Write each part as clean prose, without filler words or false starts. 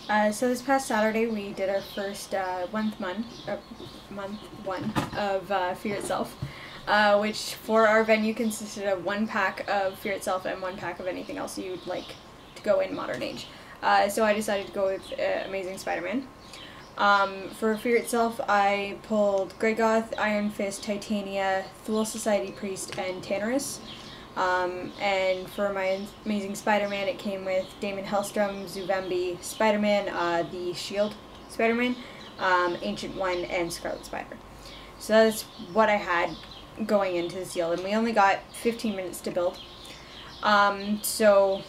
So this past Saturday we did our first month one of Fear Itself, which for our venue consisted of 1 pack of Fear Itself and 1 pack of anything else you'd like to go in Modern Age. So I decided to go with Amazing Spider-Man. For Fear Itself, I pulled Grey Goth, Iron Fist, Titania, Thule Society Priest, and Tannerus. And for my Amazing Spider-Man, it came with Damon Hellstrom, Zuvembi, Spider-Man, the Shield Spider-Man, Ancient One, and Scarlet Spider. So that's what I had going into the seal, and we only got 15 minutes to build. So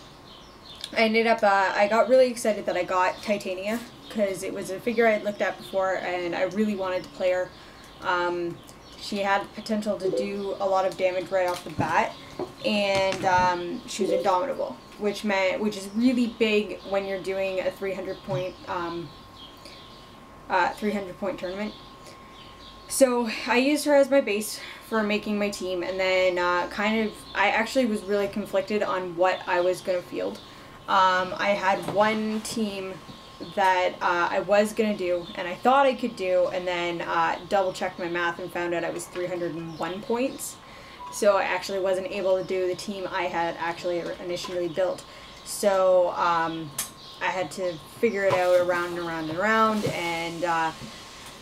I ended up, I got really excited that I got Titania, because it was a figure I had looked at before, and I really wanted to play her. She had potential to do a lot of damage right off the bat, and she was indomitable, which is really big when you're doing a 300 point tournament. So I used her as my base for making my team, and then I actually was really conflicted on what I was going to field. I had one team that I was going to do, and I thought I could do, and then double checked my math and found out I was 301 points. So I actually wasn't able to do the team I had actually initially built. So I had to figure it out around and around and around, and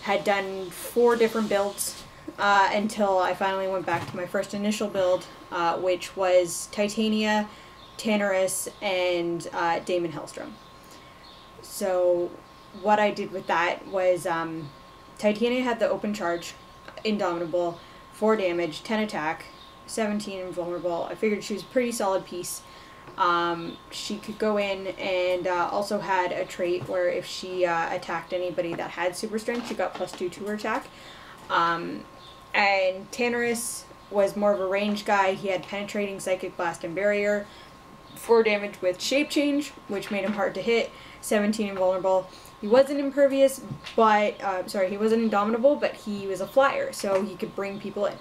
had done 4 different builds until I finally went back to my first initial build, which was Titania, Tannerus, and Damon Hellstrom. So what I did with that was Titania had the open charge, indomitable, 4 damage, 10 attack, 17 invulnerable. I figured she was a pretty solid piece. She could go in, and also had a trait where if she attacked anybody that had super strength, she got +2 to her attack. And Tannerus was more of a range guy. He had penetrating, psychic blast, and barrier. 4 damage with shape change, which made him hard to hit. 17 invulnerable. He wasn't impervious, but he wasn't indomitable, but he was a flyer, so he could bring people in.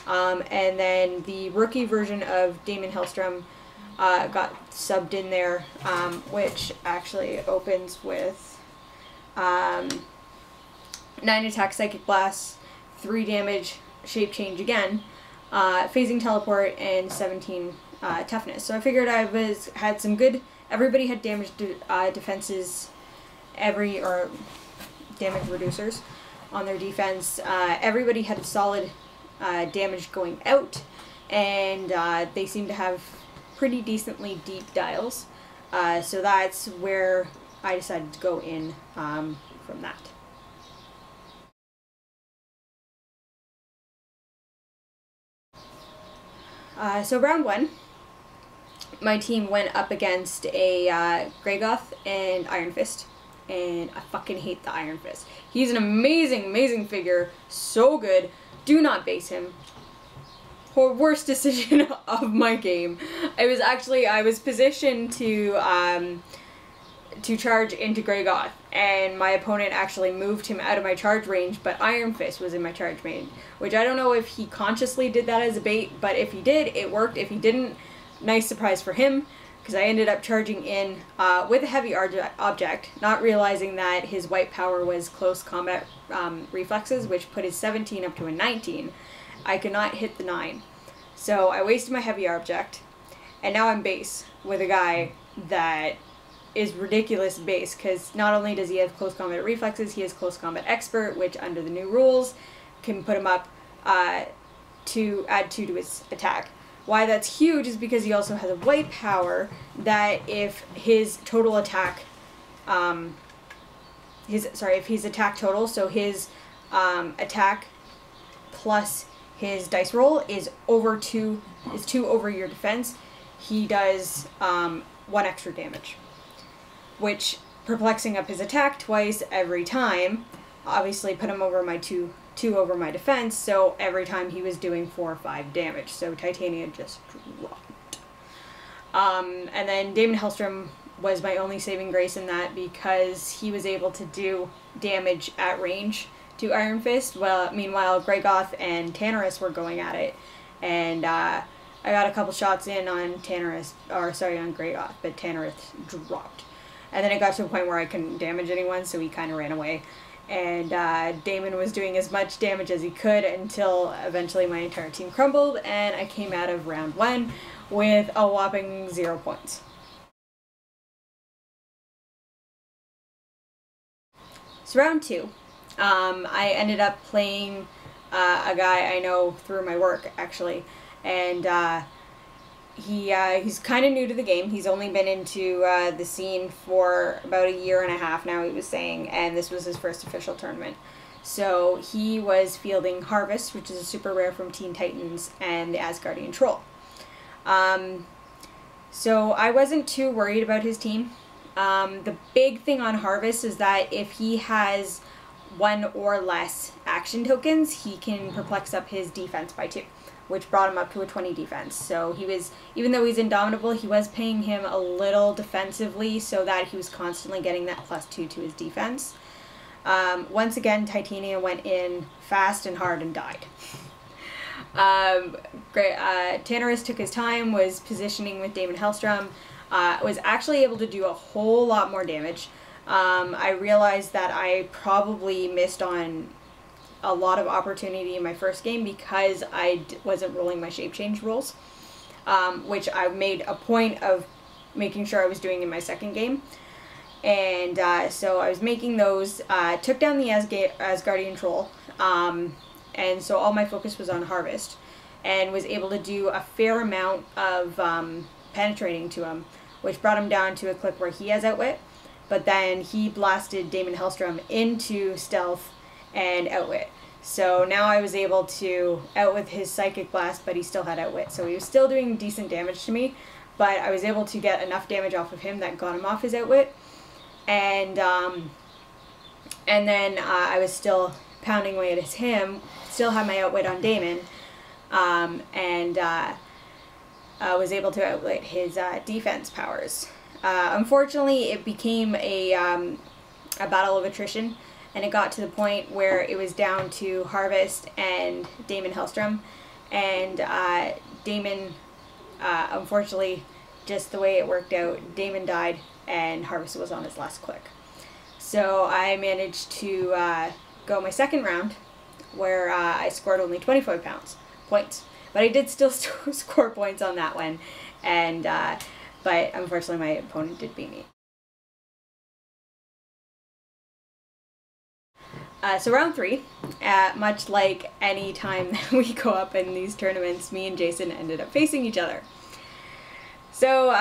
And then the rookie version of Damon Hellstrom got subbed in there, which actually opens with 9 attack, psychic blast, 3 damage, shape change again, phasing teleport, and 17 toughness. So I figured I had some good. Everybody had damage defenses, or damage reducers on their defense. Everybody had solid damage going out, and they seemed to have pretty decently deep dials. So that's where I decided to go in from that. So round 1. My team went up against a Grey Goth and Iron Fist, and I fucking hate the Iron Fist. He's an amazing, amazing figure, so good. Do not base him. Worst decision of my game. I was positioned to charge into Grey Goth, and my opponent actually moved him out of my charge range, but Iron Fist was in my charge range, which I don't know if he consciously did that as a bait, but if he did, it worked. If he didn't, nice surprise for him, because I ended up charging in with a heavy object, not realizing that his white power was close combat reflexes, which put his 17 up to a 19. I could not hit the 9. So I wasted my heavy object, and now I'm base with a guy that is ridiculous base, because not only does he have close combat reflexes, he has close combat expert, which under the new rules can put him up to add 2 to his attack. Why that's huge is because he also has a white power that if his total attack, if his attack total, so his attack plus his dice roll is 2 over your defense, he does 1 extra damage, which perplexing up his attack twice every time obviously put him over my 2 over my defense, so every time he was doing 4 or 5 damage, so Titania just dropped. And then Damon Hellstrom was my only saving grace in that, because he was able to do damage at range to Iron Fist. Well, meanwhile, Grey Goth and Tannerus were going at it, and I got a couple shots in on on Grey Goth, but Tannerus dropped. And then it got to a point where I couldn't damage anyone, so he kind of ran away. And Damon was doing as much damage as he could until eventually my entire team crumbled, and I came out of round 1 with a whopping 0 points. So round 2, I ended up playing a guy I know through my work, actually, and he's kind of new to the game. He's only been into the scene for about 1.5 years now, he was saying, and this was his first official tournament. So he was fielding Harvest, which is a super rare from Teen Titans, and the Asgardian Troll. So I wasn't too worried about his team. The big thing on Harvest is that if he has 1 or less action tokens, he can perplex up his defense by 2. Which brought him up to a 20 defense. So he was, even though he's indomitable, he was paying him a little defensively so that he was constantly getting that +2 to his defense. Once again, Titania went in fast and hard and died. Tannerus took his time, was positioning with Damon Hellstrom, was actually able to do a whole lot more damage. I realized that I probably missed on a lot of opportunity in my first game because I wasn't rolling my shape change rolls, which I made a point of making sure I was doing in my second game. And so I was making those, took down the Asgardian Troll, and so all my focus was on Harvest, and was able to do a fair amount of penetrating to him, which brought him down to a clip where he has Outwit, but then he blasted Damon Hellstrom into Stealth and Outwit. So now I was able to outwit his Psychic Blast, but he still had Outwit. So he was still doing decent damage to me, but I was able to get enough damage off of him that got him off his Outwit. And then I was still pounding away at him, still had my Outwit on Damon, and was able to outwit his defense powers. Unfortunately, it became a battle of attrition. And it got to the point where it was down to Harvest and Damon Hellstrom. And Damon, unfortunately, just the way it worked out, Damon died and Harvest was on his last click. So I managed to go my second round where I scored only 25 points. But I did still score points on that one. And but unfortunately my opponent did beat me. So round 3, much like any time that we go up in these tournaments, me and Jason ended up facing each other. So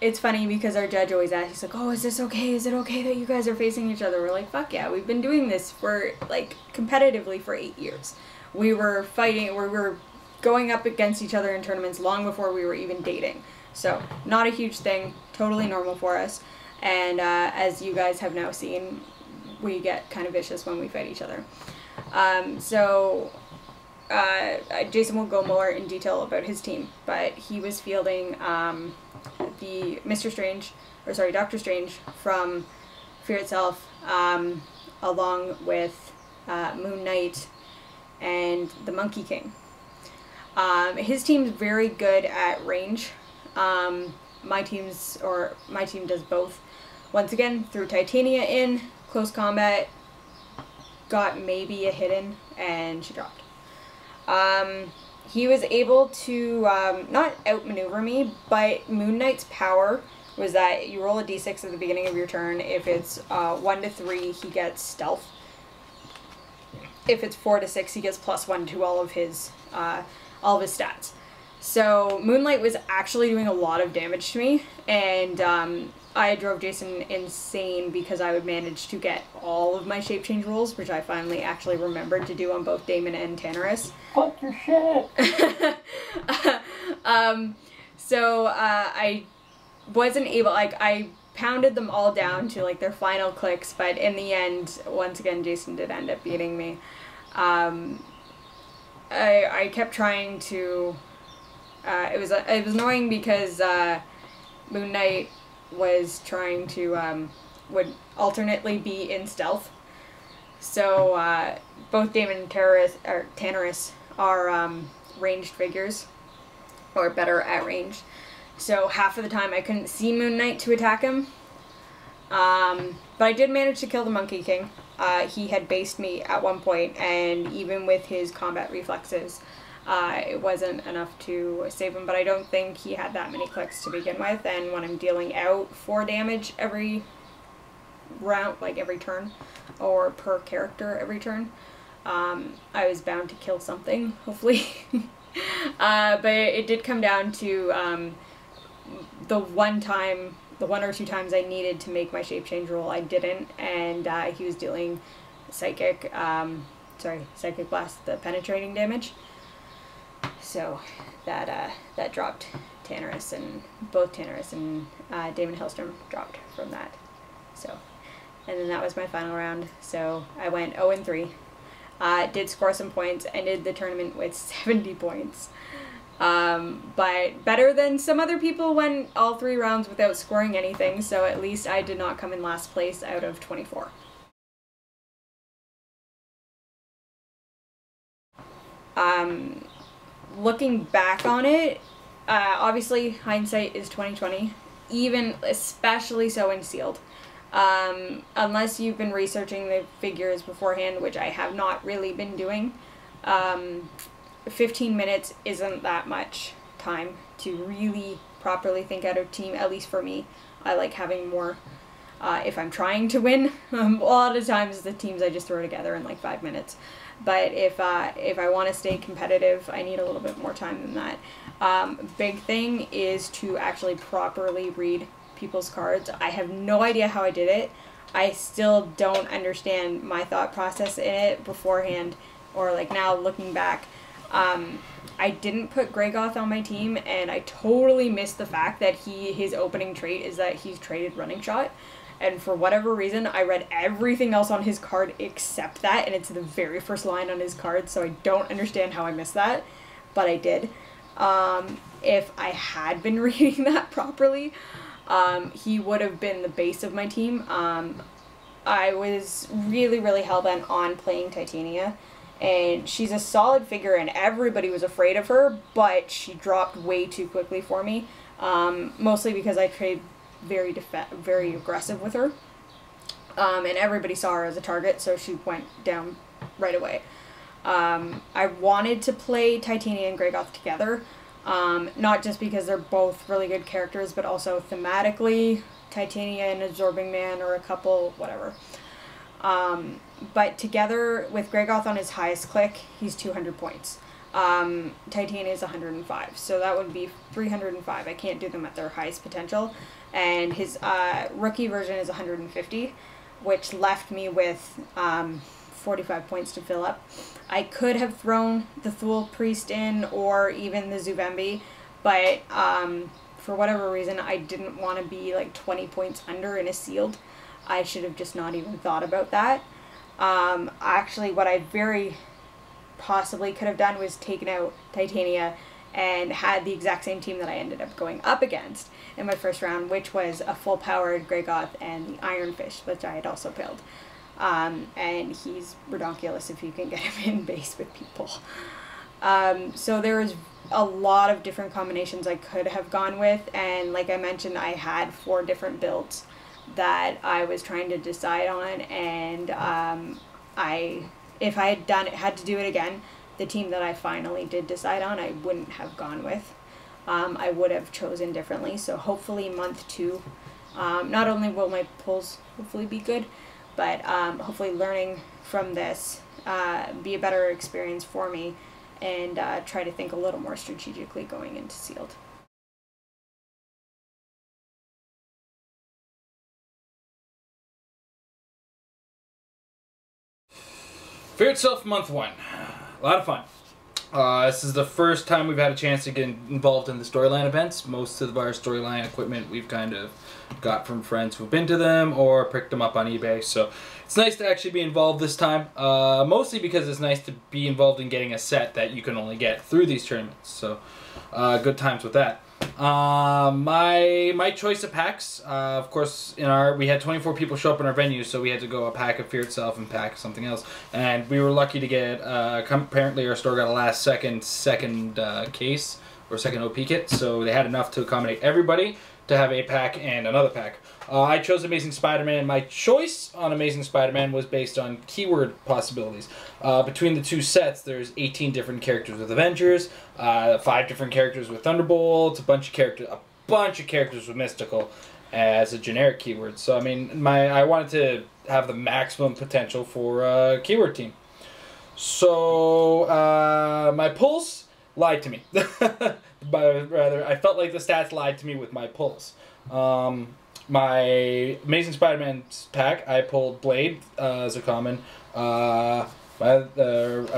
it's funny because our judge always asks, he's like, oh, is this okay? Is it okay that you guys are facing each other? We're like, fuck yeah, we've been doing this for, like, competitively for 8 years. We were fighting, we were going up against each other in tournaments long before we were even dating. So not a huge thing, totally normal for us. And as you guys have now seen, we get kind of vicious when we fight each other. Jason will go more in detail about his team, but he was fielding the Doctor Strange from Fear Itself, along with Moon Knight and the Monkey King. His team's very good at range. My team does both. Once again, threw Titania in close combat, got maybe a hidden, and she dropped. He was able to not outmaneuver me, but Moon Knight's power was that you roll a d6 at the beginning of your turn. If it's 1 to 3, he gets stealth. If it's 4 to 6, he gets +1 to all of his stats. So Moonlight was actually doing a lot of damage to me, and I drove Jason insane because I would manage to get all of my shape change rolls, which I finally actually remembered to do on both Damon and Tannerus. Fuck your shit! I wasn't able, I pounded them all down to like their final clicks, but in the end, once again, Jason did end up beating me. I kept trying to, it was annoying because Moon Knight was trying to, would alternately be in stealth. So both Damon and Tannerus are ranged figures, or better at range. So half of the time I couldn't see Moon Knight to attack him. But I did manage to kill the Monkey King. He had based me at one point, and even with his combat reflexes, it wasn't enough to save him, but I don't think he had that many clicks to begin with, and when I'm dealing out 4 damage every round, like every turn, or per character every turn, I was bound to kill something, hopefully. But it did come down to the one or two times I needed to make my shape change roll, I didn't, and he was dealing psychic blast, the penetrating damage. So that dropped Tannerus, and both Tannerus and Damon Hellstrom dropped from that. So, and then that was my final round. So I went 0-3. Did score some points, ended the tournament with 70 points. But better than some other people went all 3 rounds without scoring anything, so at least I did not come in last place out of 24. Looking back on it, obviously hindsight is 2020, especially so in sealed. Unless you've been researching the figures beforehand, which I have not really been doing, 15 minutes isn't that much time to really properly think out a team, at least for me. I like having more, if I'm trying to win. A lot of times the teams I just throw together in like 5 minutes. But if I want to stay competitive, I need a little bit more time than that. Big thing is to actually properly read people's cards. I have no idea how I did it. I still don't understand my thought process in it beforehand, or like now looking back. I didn't put Greygoth on my team, and I totally missed the fact that his opening trait is that he's traded running shot. And for whatever reason, I read everything else on his card except that, and it's the very first line on his card, so I don't understand how I missed that, but I did. If I had been reading that properly, he would have been the base of my team. I was really, really hellbent on playing Titania, and she's a solid figure, and everybody was afraid of her, but she dropped way too quickly for me, mostly because I played very aggressive with her, and everybody saw her as a target, so she went down right away. I wanted to play Titania and Greygoth together, not just because they're both really good characters, but also thematically, Titania and Absorbing Man, or a couple, whatever. But together with Greygoth on his highest click, he's 200 points. Titania is 105, so that would be 305. I can't do them at their highest potential. And his rookie version is 150, which left me with 45 points to fill up. I could have thrown the Thule Priest in, or even the Zubembi, but for whatever reason, I didn't want to be like 20 points under in a sealed. I should have just not even thought about that. Actually, what I very possibly could have done was taken out Titania and had the exact same team that I ended up going up against in my first round, which was a full-powered Greygoth and the Ironfish, which I had also pilled. And he's redonkulous if you can get him in base with people. So there was a lot of different combinations I could have gone with, and like I mentioned, I had 4 different builds that I was trying to decide on, and if I had to do it again, the team that I finally did decide on, I wouldn't have gone with. I would have chosen differently. So hopefully month 2, not only will my pulls hopefully be good, but hopefully learning from this be a better experience for me, and try to think a little more strategically going into sealed. Fear Itself Month 1. A lot of fun. This is the first time we've had a chance to get involved in the storyline events. Most of our storyline equipment we've kind of got from friends who've been to them or picked them up on eBay. So it's nice to actually be involved this time. Mostly because it's nice to be involved in getting a set that you can only get through these tournaments. So good times with that. My choice of packs, of course, we had 24 people show up in our venue, so we had to go a pack of Fear Itself and pack something else, and we were lucky to get, apparently our store got a last second case, or second OP kit, so they had enough to accommodate everybody. to have a pack and another pack. I chose Amazing Spider-Man. My choice on Amazing Spider-Man was based on keyword possibilities. Between the two sets, there's 18 different characters with Avengers, 5 different characters with Thunderbolts, a bunch of characters with Mystical as a generic keyword. So I mean, I wanted to have the maximum potential for a keyword team. So my pulls lied to me. Rather, I felt like the stats lied to me with my pulls. My Amazing Spider-Man pack, I pulled Blade as a common. I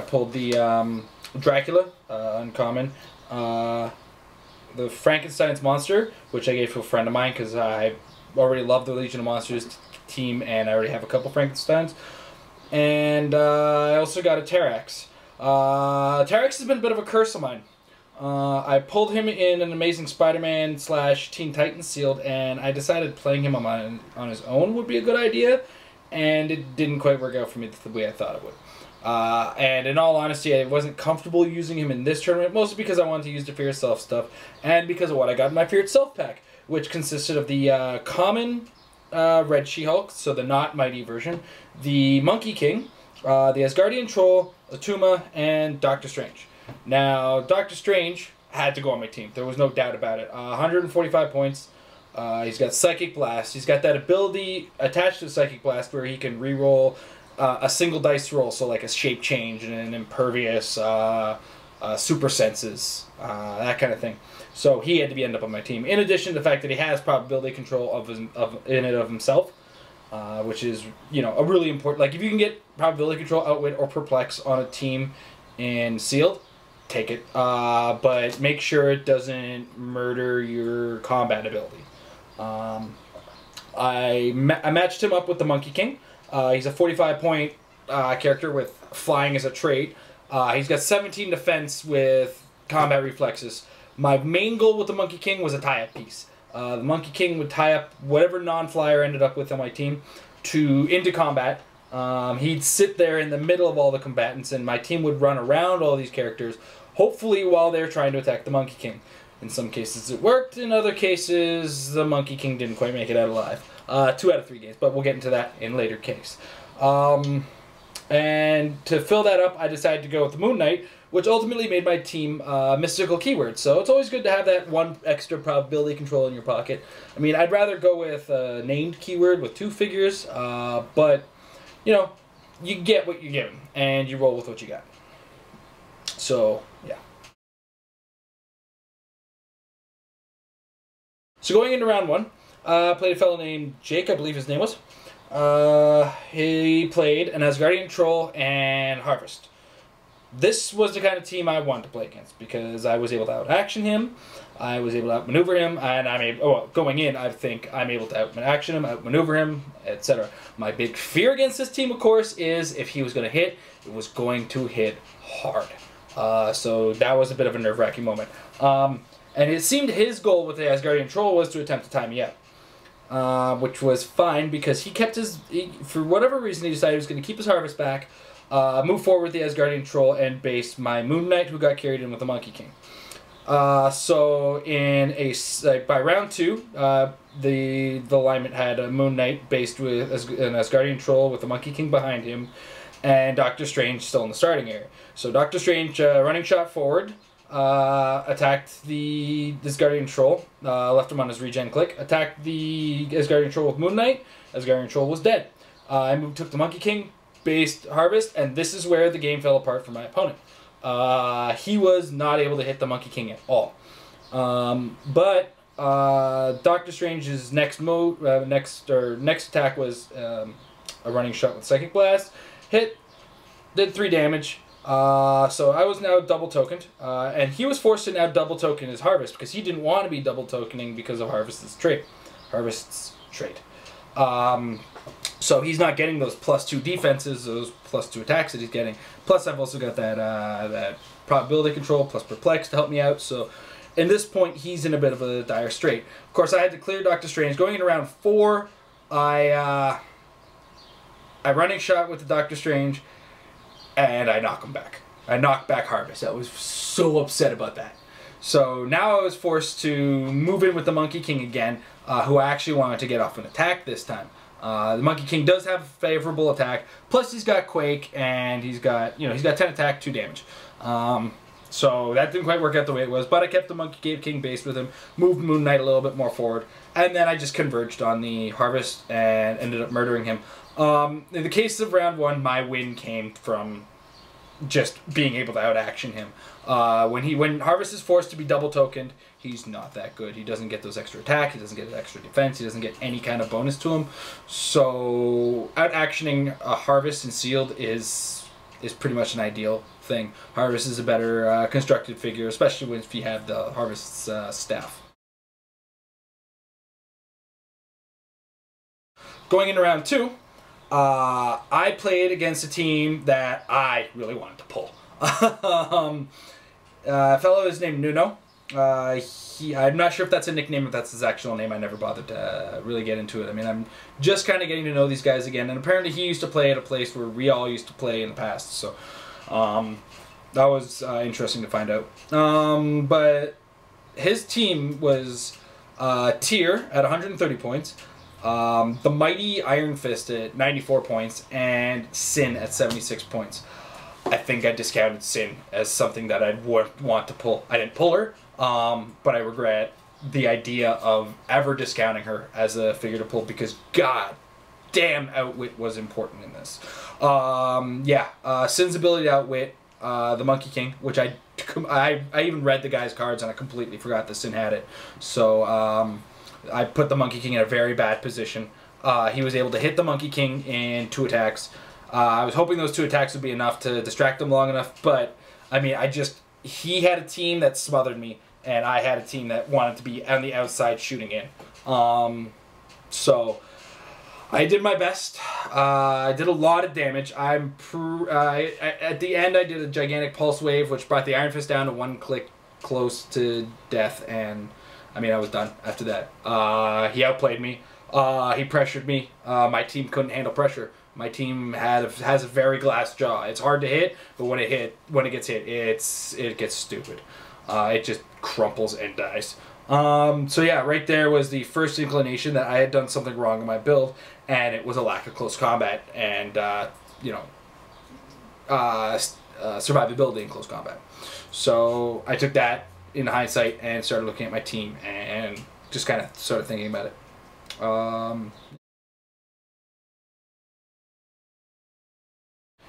pulled the Dracula uncommon. The Frankenstein's monster, which I gave to a friend of mine because I already love the Legion of Monsters team and I already have a couple Frankensteins. And I also got a Terrax. Terrax has been a bit of a curse of mine. I pulled him in an Amazing Spider-Man / Teen Titans sealed, and I decided playing him on his own would be a good idea, and it didn't quite work out for me the way I thought it would. And in all honesty, I wasn't comfortable using him in this tournament, mostly because I wanted to use the Fear Self stuff, and because of what I got in my Feared Self pack, which consisted of the common Red She-Hulk, so the not mighty version, the Monkey King, the Asgardian Troll, Atuma, and Doctor Strange. Now, Doctor Strange had to go on my team. There was no doubt about it. 145 points. He's got Psychic Blast. He's got that ability attached to Psychic Blast where he can reroll a single dice roll, so like a Shape Change and an Impervious, Super Senses, that kind of thing. So he had to end up on my team. In addition to the fact that he has probability control of himself, which is, you know, a really important. Like if you can get probability control, outwit, or perplex on a team in sealed, take it. But make sure it doesn't murder your combat ability. I matched him up with the Monkey King. He's a 45-point character with flying as a trait. He's got 17 defense with combat reflexes. My main goal with the Monkey King was a tie-up piece. The Monkey King would tie up whatever non-flyer ended up with on my team into combat. He'd sit there in the middle of all the combatants, and my team would run around all these characters, hopefully while they're trying to attack the Monkey King. In some cases it worked, in other cases the Monkey King didn't quite make it out alive. 2 out of 3 games, but we'll get into that in later case. And to fill that up, I decided to go with the Moon Knight, which ultimately made my team mystical keywords. So it's always good to have that one extra probability control in your pocket. I mean, I'd rather go with a named keyword with 2 figures, but, you know, you get what you're given, and you roll with what you got. So, yeah. So going into round 1, I played a fellow named Jake, I believe his name was. He played an Asgardian Troll and Harvest. This was the kind of team I wanted to play against because I was able to out-action him, I was able to outmaneuver him, and I'm able, well, going in, I think I'm able to out-action him, outmaneuver him, etc. My big fear against this team, of course, is if he was going to hit, it was going to hit hard. So that was a bit of a nerve-wracking moment. And it seemed his goal with the Asgardian Troll was to attempt to tie me up. Which was fine because he kept his, for whatever reason he decided he was going to keep his Harvest back, move forward with the Asgardian Troll, and base my Moon Knight, who got carried in with the Monkey King. So in by round 2, the alignment had a Moon Knight based with an Asgardian Troll with the Monkey King behind him, and Doctor Strange still in the starting area. So Doctor Strange running shot forward, attacked the Asgardian Troll, left him on his regen click, attacked the Asgardian Troll with Moon Knight, Asgardian Troll was dead. I took the Monkey King, based Harvest, and this is where the game fell apart for my opponent. He was not able to hit the Monkey King at all. But Doctor Strange's next attack was a running shot with Psychic Blast, hit, did 3 damage. So I was now double tokened, and he was forced to now double token his Harvest because he didn't want to be double tokening because of Harvest's trait. So he's not getting those +2 defenses, those +2 attacks that he's getting. Plus I've also got that probability control plus perplex to help me out. So in this point he's in a bit of a dire strait. Of course I had to clear Doctor Strange. Going into round 4, I running shot with the Doctor Strange, and I knock him back. I knocked back Harvest. I was so upset about that. So now I was forced to move in with the Monkey King again, who I actually wanted to get off an attack this time. The Monkey King does have favorable attack, plus he's got Quake, and he's got 10 attack, 2 damage. So that didn't quite work out the way it was, but I kept the Monkey King base with him, moved Moon Knight a little bit more forward, and then I just converged on the Harvest and ended up murdering him. In the case of round 1, my win came from just being able to out-action him. When Harvest is forced to be double tokened, he's not that good. He doesn't get those extra attack, he doesn't get extra defense, he doesn't get any kind of bonus to him. So out-actioning a Harvest and Sealed is pretty much an ideal thing. Harvest is a better constructed figure, especially if you have the Harvest's staff. Going into round 2, I played against a team that I really wanted to pull. A fellow is named Nuno. I'm not sure if that's a nickname, if that's his actual name. I never bothered to really get into it. I mean, I'm just kind of getting to know these guys again, and apparently he used to play at a place where we all used to play in the past, so that was interesting to find out. But his team was Tyr at 130 points, the Mighty Iron Fist at 94 points, and Sin at 76 points. I think I discounted Sin as something that I'd want to pull. I didn't pull her, but I regret the idea of ever discounting her as a figure to pull, because god damn outwit was important in this. Sin's ability to outwit the Monkey King, which I even read the guy's cards and I completely forgot that Sin had it. So I put the Monkey King in a very bad position. He was able to hit the Monkey King in 2 attacks. I was hoping those 2 attacks would be enough to distract him long enough, but I mean, he had a team that smothered me, and I had a team that wanted to be on the outside shooting in. So I did my best. I did a lot of damage. At the end, I did a gigantic pulse wave, which brought the Iron Fist down to 1 click close to death, and I mean, I was done after that. He outplayed me. He pressured me. My team couldn't handle pressure. My team has a very glass jaw. It's hard to hit, but when it gets hit, it gets stupid. It just crumples and dies. So yeah, right there was the first inclination that I had done something wrong in my build, and it was a lack of close combat and survivability in close combat. So I took that in hindsight and started looking at my team and just kind of started thinking about it.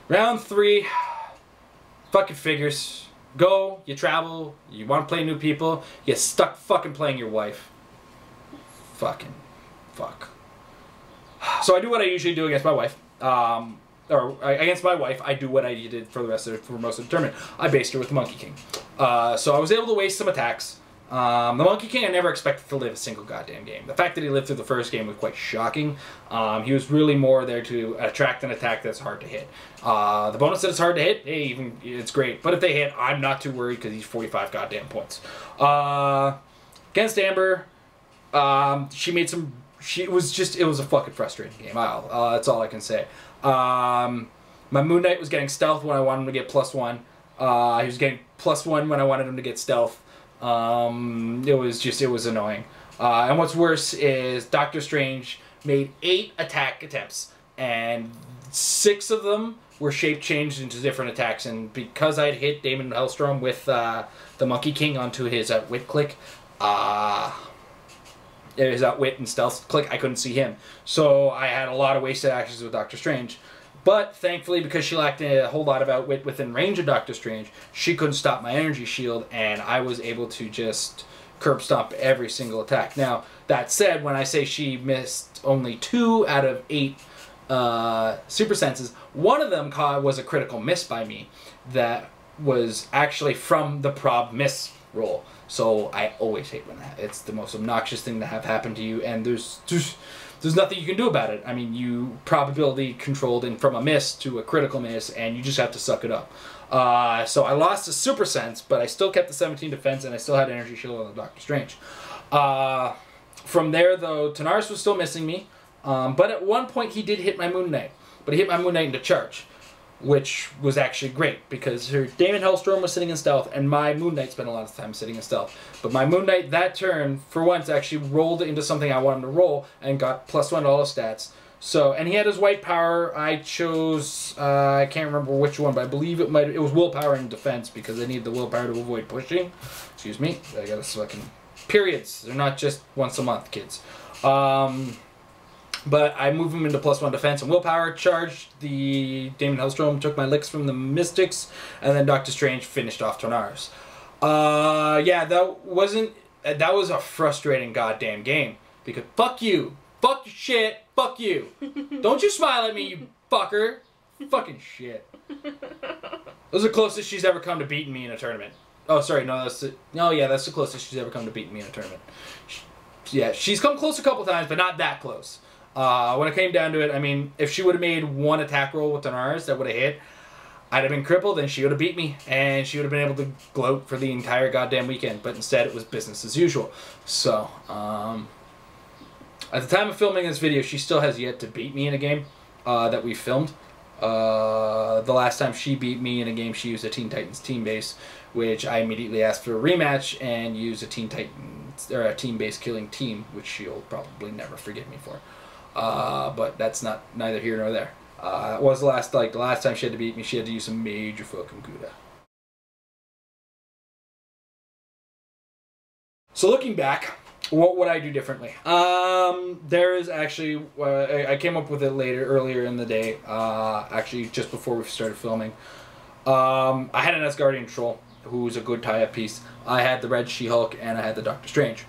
Round 3, fucking figures. Go, you travel, you want to play new people, you stuck fucking playing your wife. Fucking fuck. So I do what I usually do against my wife. Against my wife, I do what I did for most of the tournament. I based her with the Monkey King. So I was able to waste some attacks. The Monkey King I never expected to live a single goddamn game. The fact that he lived through the first game was quite shocking. He was really more there to attract an attack that's hard to hit. The bonus that it's hard to hit, hey, it's great. But if they hit, I'm not too worried because he's 45 goddamn points. Against Amber, it was a fucking frustrating game. That's all I can say. My Moon Knight was getting stealth when I wanted him to get +1. He was getting +1 when I wanted him to get stealth. It was annoying. And what's worse is Doctor Strange made 8 attack attempts, and 6 of them were shape changed into different attacks. And because I'd hit Damon Hellstrom with the Monkey King onto his outwit click, his outwit and stealth click, I couldn't see him. So I had a lot of wasted actions with Doctor Strange. But thankfully, because she lacked a whole lot of outwit within range of Doctor Strange, she couldn't stop my energy shield, and I was able to just curb stomp every single attack. Now, that said, when I say she missed only 2 out of 8 super senses, one of them was a critical miss by me that was actually from the prob miss roll. So I always hate when it's the most obnoxious thing to have happen to you, and there's nothing you can do about it. I mean, you probability controlled from a miss to a critical miss, and you just have to suck it up. So I lost a super sense, but I still kept the 17 defense, and I still had energy shield on the Doctor Strange. From there, though, Tanaris was still missing me, but at one point he did hit my Moon Knight, but he hit my Moon Knight into charge. which was actually great because her Daemon Hellstorm was sitting in stealth, and my Moon Knight spent a lot of time sitting in stealth. But my Moon Knight that turn, for once, actually rolled into something I wanted to roll and got +1 to all his stats. So, and he had his white power. I chose, I can't remember which one, but I believe it was willpower and defense because I need the willpower to avoid pushing. Excuse me, I got a fucking periods. They're not just once a month, kids. But I moved him into +1 defense and willpower, charged the Daemon Hellstorm, took my licks from the Mystics, and then Doctor Strange finished off Tornars. Yeah, that was a frustrating goddamn game. Because fuck you. Fuck your shit. Fuck you. Don't you smile at me, you fucker. Fucking shit. That was the closest she's ever come to beating me in a tournament. Oh, sorry, no, that's the closest she's ever come to beating me in a tournament. Yeah, she's come close a couple times, but not that close. When it came down to it, I mean, if she would have made one attack roll with Tornars that would have hit, I'd have been crippled and she would have beat me, and she would have been able to gloat for the entire goddamn weekend, but instead it was business as usual. So, at the time of filming this video, she still has yet to beat me in a game that we filmed. The last time she beat me in a game, she used a Teen Titans team base, which I immediately asked for a rematch and used a Teen Titans or a team-based killing team, which she'll probably never forgive me for. But that's neither here nor there. It was the last time she had to beat me, she had to use some major fucking Gouda. So looking back, what would I do differently? There is actually, I came up with it earlier in the day, actually just before we started filming. I had an Asgardian Troll, who's a good tie-up piece. I had the Red She-Hulk, and I had the Doctor Strange.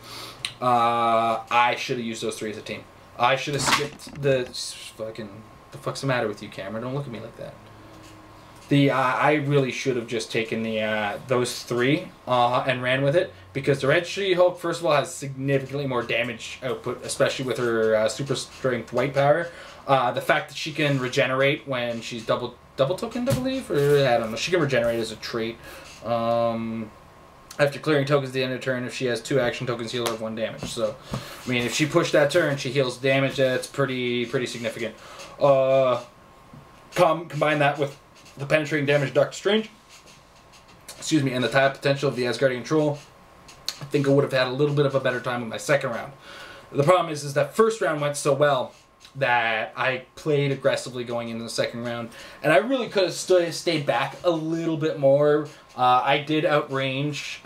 I should have used those three as a team. I should have skipped the fuck's the matter with you, Cameron? Don't look at me like that. I really should have just taken those three and ran with it, because the Red She-Hulk, first of all, has significantly more damage output, especially with her super strength white power. The fact that she can regenerate when she's double tokened, I believe, or I don't know. She can regenerate as a trait. After clearing tokens at the end of the turn, if she has 2 action tokens, heal her 1 damage. So, I mean, if she pushed that turn, she heals damage. That's pretty significant. Combine that with the penetrating damage of Doctor Strange, excuse me, and the tie-up potential of the Asgardian Troll, I think I would have had a little bit of a better time with my second round. The problem is that first round went so well that I played aggressively going into the second round, and I really could have stayed back a little bit more. I did outrange,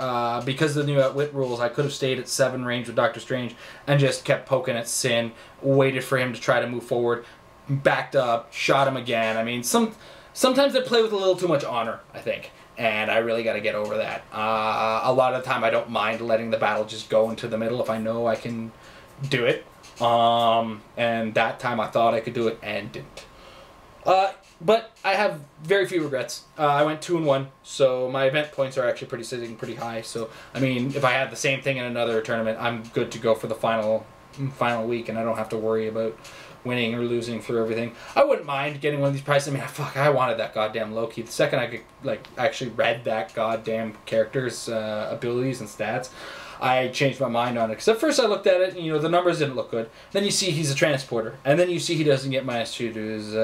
because of the new outwit rules, I could have stayed at 7 range with Doctor Strange and just kept poking at Sin, waited for him to try to move forward, backed up, shot him again. I mean, sometimes I play with a little too much honor, I think, and I really got to get over that. A lot of the time I don't mind letting the battle just go into the middle if I know I can do it. And that time I thought I could do it and didn't. But I have very few regrets. I went 2-1, so my event points are actually sitting pretty high. So, I mean, if I had the same thing in another tournament, I'm good to go for the final week, and I don't have to worry about winning or losing for everything. I wouldn't mind getting one of these prizes. I mean, I wanted that goddamn Loki. The second I could, actually read that goddamn character's abilities and stats, I changed my mind on it. Because at first I looked at it, and, the numbers didn't look good. Then you see he's a transporter. And then you see he doesn't get -2 to his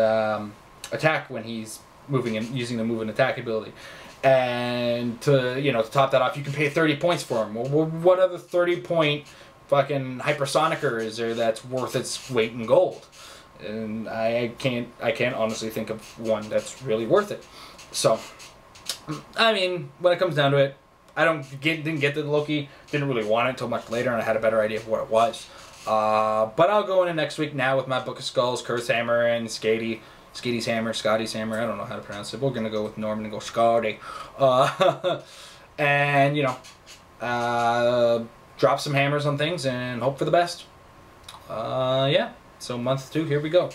attack when he's moving and using the move and attack ability. And to top that off, you can pay 30 points for him. Well, what other 30-point fucking hypersonicer is there that's worth its weight in gold? And I can't honestly think of one that's really worth it. So, I mean, when it comes down to it, I didn't get the Loki, didn't really want it until much later, and I had a better idea of what it was. But I'll go into next week now with my Book of Skulls, Kurth's Hammer, and Scotty's Hammer, I don't know how to pronounce it. We're going to go with Norman and go Scotty. And, drop some hammers on things and hope for the best. Yeah, so month 2, here we go.